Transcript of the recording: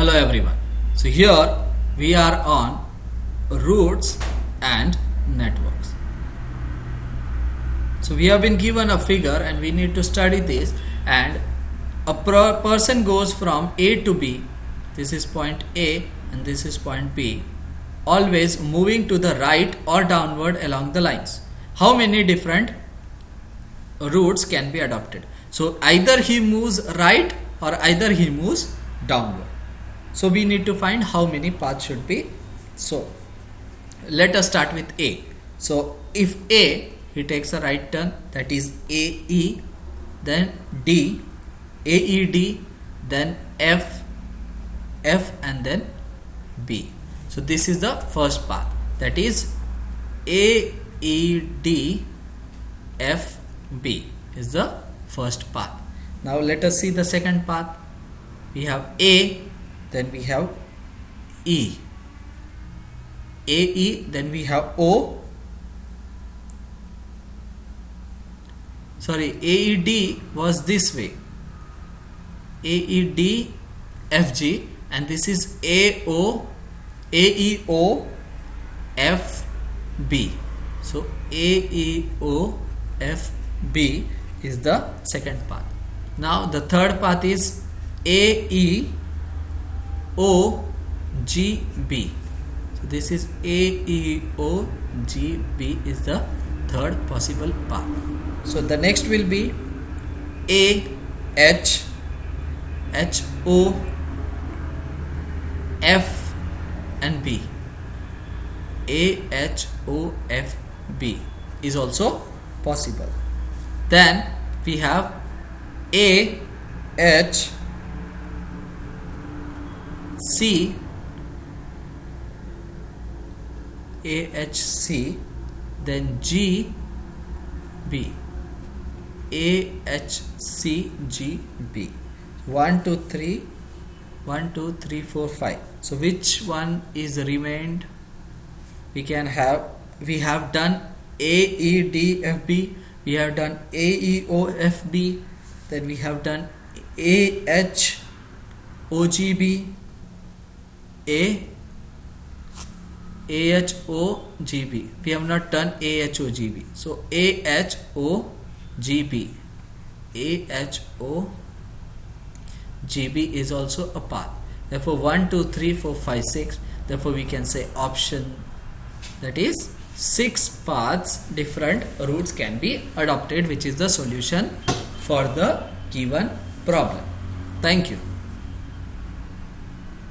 Hello everyone. So here we are on roots and networks. So we have been given a figure and we need to study this, and a person goes from A to B. This is point A and this is point B, always moving to the right or downward along the lines. How many different routes can be adopted? So either he moves right or either he moves downward. So we need to find how many paths should be. So let us start with A. So if A, he takes a right turn, that is AE, then D, AED, then F, and then B. So this is the first path, that is AED FB is the first path. Now let us see the second path. We have A, then we have E, AE, then we have O, AED was this way, AED FG, and this is AO, AEO FB. So AEO FB is the second path. Now the third path is AE OGB. So this is AEOGB is the third possible path. So the next will be AH HO F and B. AHOFB is also possible. Then we have AHC, then GB, AHCGB. 1 2 3 1 2 3 4 5. So which one is remained? We have done AEDFB, we have done AEOFB, then we have done AHOGB, AHOGB. We have not done AHOGB. So AHOGB is also a path. Therefore 1 2 3 4 5 6. Therefore we can say option, that is 6 paths, different routes can be adopted, which is the solution for the given problem. Thank you.